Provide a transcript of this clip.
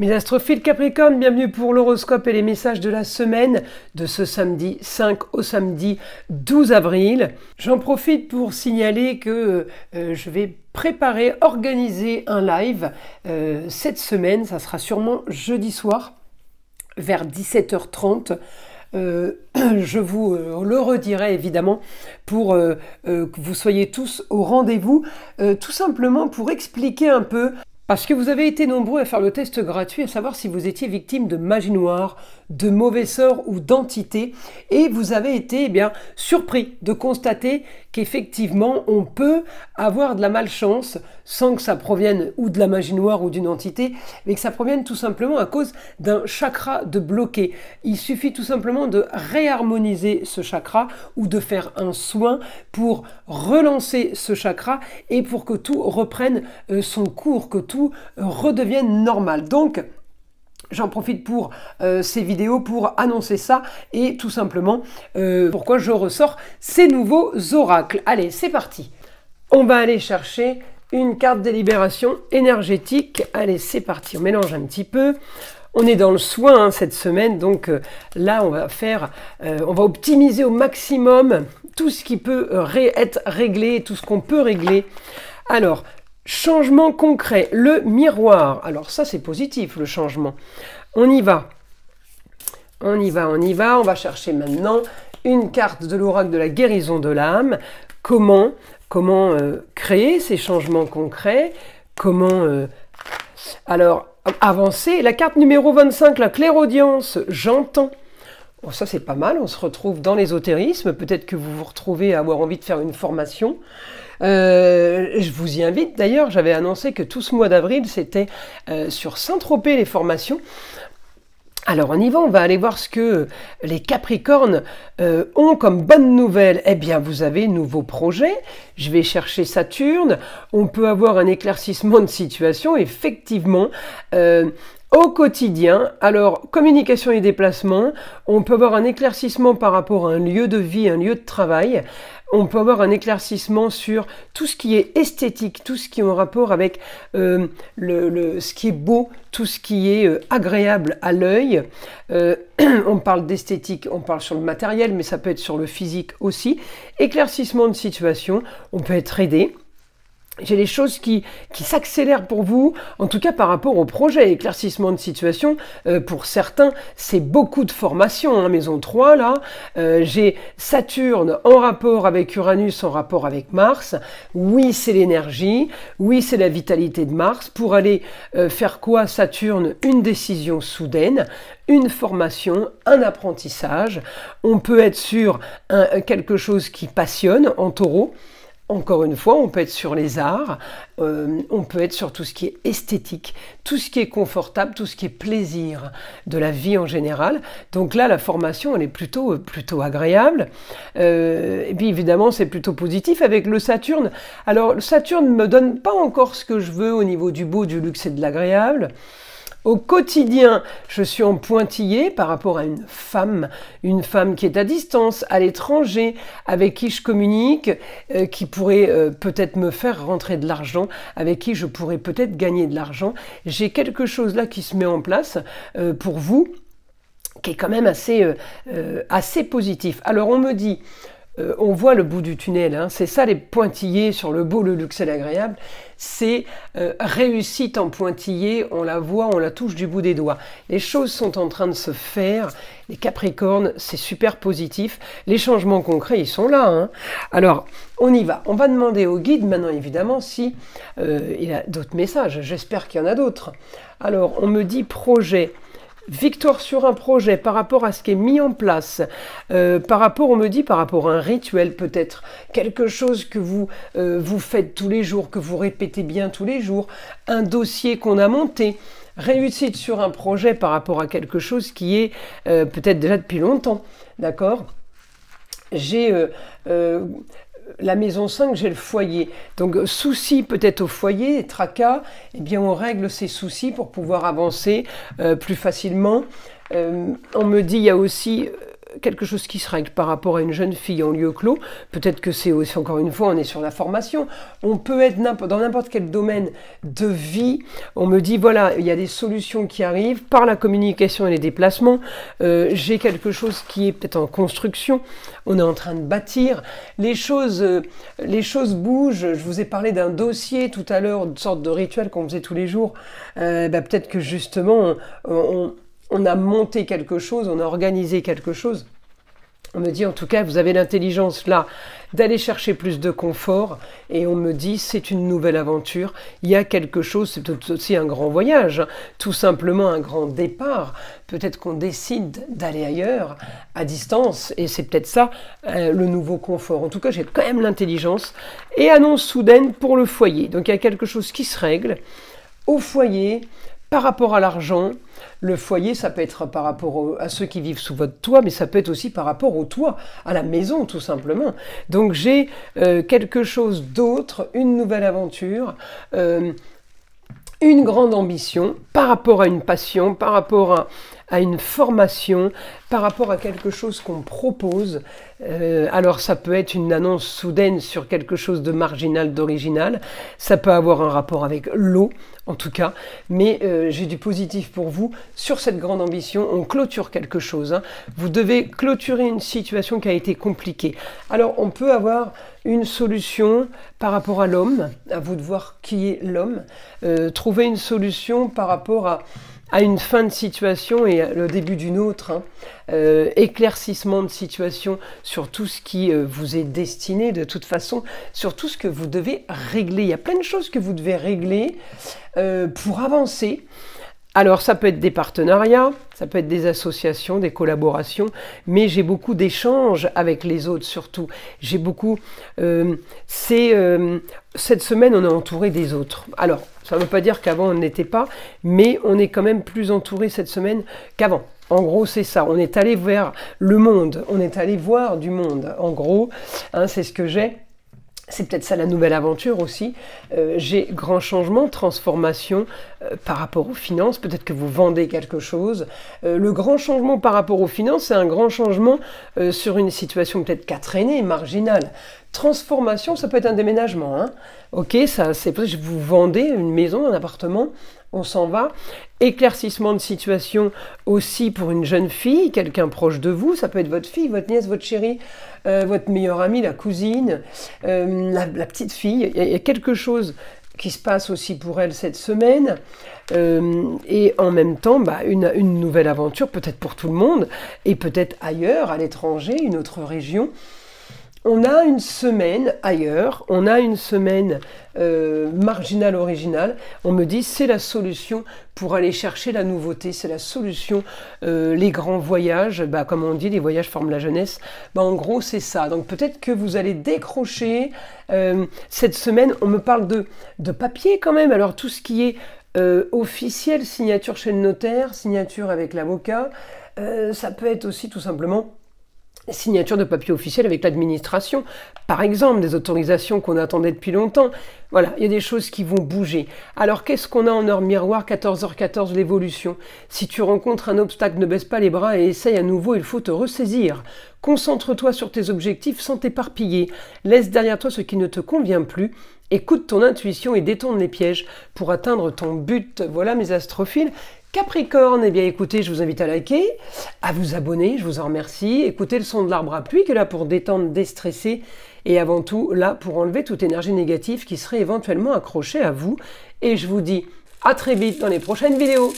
Mes astrophiles Capricorne, bienvenue pour l'horoscope et les messages de la semaine de ce samedi 5 au samedi 12 avril. J'en profite pour signaler que je vais organiser un live cette semaine. Ça sera sûrement jeudi soir vers 17h30. Je vous le redirai évidemment pour que vous soyez tous au rendez-vous, tout simplement pour expliquer un peu. Parce que vous avez été nombreux à faire le test gratuit, à savoir si vous étiez victime de magie noire, de mauvais sorts ou d'entités, et vous avez été surpris de constater qu'effectivement on peut avoir de la malchance sans que ça provienne ou de la magie noire ou d'une entité, mais que ça provienne tout simplement à cause d'un chakra de bloqué. Il suffit tout simplement de réharmoniser ce chakra ou de faire un soin pour relancer ce chakra et pour que tout reprenne son cours, que tout redevienne normal. Donc, j'en profite pour ces vidéos pour annoncer ça et tout simplement pourquoi je ressors ces nouveaux oracles. Allez, c'est parti. On va aller chercher une carte des libérations énergétiques. Allez, c'est parti. On mélange un petit peu. On est dans le soin cette semaine, donc là on va optimiser au maximum tout ce qui peut être réglé, tout ce qu'on peut régler. Alors, changement concret, le miroir. Alors ça c'est positif le changement. On y va. On y va. On va chercher maintenant une carte de l'oracle de la guérison de l'âme. Comment créer ces changements concrets? Comment avancer? La carte numéro 25, la clairaudience, j'entends. Bon, ça c'est pas mal, on se retrouve dans l'ésotérisme. Peut-être que vous vous retrouvez à avoir envie de faire une formation. Je vous y invite d'ailleurs, j'avais annoncé que tout ce mois d'avril c'était sur Saint-Tropez les formations. Alors on y va, on va aller voir ce que les Capricornes ont comme bonne nouvelle. Eh bien vous avez nouveau projet, je vais chercher Saturne, on peut avoir un éclaircissement de situation, effectivement. Au quotidien, alors communication et déplacement, on peut avoir un éclaircissement par rapport à un lieu de vie, un lieu de travail. On peut avoir un éclaircissement sur tout ce qui est esthétique, tout ce qui est en rapport avec ce qui est beau, tout ce qui est agréable à l'œil. On parle d'esthétique, on parle sur le matériel, mais ça peut être sur le physique aussi. Éclaircissement de situation, on peut être aidé. J'ai des choses qui s'accélèrent pour vous, en tout cas par rapport au projet. Éclaircissement de situation, pour certains, c'est beaucoup de formation, hein, maison 3, là. J'ai Saturne en rapport avec Uranus, en rapport avec Mars. Oui, c'est l'énergie. Oui, c'est la vitalité de Mars. Pour aller faire quoi, Saturne? Une décision soudaine, une formation, un apprentissage. On peut être sur quelque chose qui passionne, en taureau. Encore une fois, on peut être sur les arts, on peut être sur tout ce qui est esthétique, tout ce qui est confortable, tout ce qui est plaisir de la vie en général. Donc là, la formation, elle est plutôt agréable. Et puis évidemment, c'est plutôt positif avec le Saturne. Alors, le Saturne ne me donne pas encore ce que je veux au niveau du beau, du luxe et de l'agréable. Au quotidien, je suis en pointillé par rapport à une femme qui est à distance, à l'étranger, avec qui je communique, qui pourrait peut-être me faire rentrer de l'argent, avec qui je pourrais peut-être gagner de l'argent. J'ai quelque chose là qui se met en place pour vous, qui est quand même assez positif. Alors on me dit... on voit le bout du tunnel, hein. C'est ça les pointillés sur le beau, le luxe et l'agréable, c'est réussite en pointillé, on la voit, on la touche du bout des doigts. Les choses sont en train de se faire, les Capricornes, c'est super positif, les changements concrets, ils sont là, hein. Alors, on y va, on va demander au guide maintenant évidemment si il a d'autres messages, j'espère qu'il y en a d'autres. Alors, on me dit projet. Victoire sur un projet par rapport à ce qui est mis en place, par rapport à un rituel peut-être, quelque chose que vous faites tous les jours, que vous répétez bien tous les jours, un dossier qu'on a monté, réussite sur un projet par rapport à quelque chose qui est peut-être déjà depuis longtemps, d'accord? J'ai... la maison 5, j'ai le foyer. Donc, soucis peut-être au foyer, tracas, eh bien, on règle ces soucis pour pouvoir avancer plus facilement. On me dit, il y a aussi quelque chose qui se règle par rapport à une jeune fille en lieu clos. Peut-être que c'est aussi, encore une fois, on est sur la formation. On peut être dans n'importe quel domaine de vie. On me dit, voilà, il y a des solutions qui arrivent par la communication et les déplacements. J'ai quelque chose qui est peut-être en construction. On est en train de bâtir. Les choses bougent. Je vous ai parlé d'un dossier tout à l'heure, une sorte de rituel qu'on faisait tous les jours. Peut-être que justement, on a monté quelque chose, on a organisé quelque chose. On me dit en tout cas, vous avez l'intelligence là d'aller chercher plus de confort, et on me dit c'est une nouvelle aventure, il y a quelque chose, c'est aussi un grand voyage, tout simplement un grand départ. Peut-être qu'on décide d'aller ailleurs, à distance, et c'est peut-être ça le nouveau confort. En tout cas, j'ai quand même l'intelligence. Et annonce soudaine pour le foyer. Donc il y a quelque chose qui se règle au foyer. Par rapport à l'argent, le foyer, ça peut être par rapport à ceux qui vivent sous votre toit, mais ça peut être aussi par rapport au toit, à la maison tout simplement. Donc j'ai quelque chose d'autre, une nouvelle aventure, une grande ambition par rapport à une passion, par rapport à une formation, par rapport à quelque chose qu'on propose. Alors ça peut être une annonce soudaine sur quelque chose de marginal, d'original. Ça peut avoir un rapport avec l'eau, en tout cas. Mais j'ai du positif pour vous. Sur cette grande ambition, on clôture quelque chose. Hein. Vous devez clôturer une situation qui a été compliquée. Alors on peut avoir une solution par rapport à l'homme. À vous de voir qui est l'homme. Trouver une solution par rapport à une fin de situation et le début d'une autre, hein. Éclaircissement de situation sur tout ce qui vous est destiné de toute façon, sur tout ce que vous devez régler. Il y a plein de choses que vous devez régler pour avancer. Alors ça peut être des partenariats, ça peut être des associations, des collaborations, mais j'ai beaucoup d'échanges avec les autres surtout. J'ai beaucoup... cette semaine, on est entouré des autres. Alors, ça ne veut pas dire qu'avant on n'était pas, mais on est quand même plus entouré cette semaine qu'avant. En gros, c'est ça. On est allé vers le monde. On est allé voir du monde. En gros, hein, c'est ce que j'ai. C'est peut-être ça la nouvelle aventure aussi. J'ai grand changement, transformation par rapport aux finances. Peut-être que vous vendez quelque chose. Le grand changement par rapport aux finances, c'est un grand changement sur une situation peut-être qu'a traîné, marginale. Transformation, ça peut être un déménagement. Hein. Ok, ça, c'est peut-être que vous vendez une maison, un appartement. On s'en va. Éclaircissement de situation aussi pour une jeune fille, quelqu'un proche de vous. Ça peut être votre fille, votre nièce, votre chérie, votre meilleure amie, la cousine, la petite fille. Il y a quelque chose qui se passe aussi pour elle cette semaine. Et en même temps, une nouvelle aventure, peut-être pour tout le monde, et peut-être ailleurs, à l'étranger, une autre région. On a une semaine ailleurs, on a une semaine marginale, originale. On me dit c'est la solution pour aller chercher la nouveauté, c'est la solution, les grands voyages, comme on dit, les voyages forment la jeunesse. En gros, c'est ça. Donc peut-être que vous allez décrocher cette semaine. On me parle de papier quand même. Alors tout ce qui est officiel, signature chez le notaire, signature avec l'avocat, ça peut être aussi tout simplement signature de papier officiel avec l'administration, par exemple, des autorisations qu'on attendait depuis longtemps. Voilà, il y a des choses qui vont bouger. Alors, qu'est-ce qu'on a en heure miroir, 14h14, l'évolution? Si tu rencontres un obstacle, ne baisse pas les bras et essaye à nouveau, il faut te ressaisir. Concentre-toi sur tes objectifs sans t'éparpiller. Laisse derrière toi ce qui ne te convient plus. Écoute ton intuition et détourne les pièges pour atteindre ton but. Voilà mes astrophiles. Capricorne, eh bien écoutez, je vous invite à liker, à vous abonner, je vous en remercie. Écoutez le son de l'arbre à pluie qui est là pour détendre, déstresser et avant tout là pour enlever toute énergie négative qui serait éventuellement accrochée à vous. Et je vous dis à très vite dans les prochaines vidéos.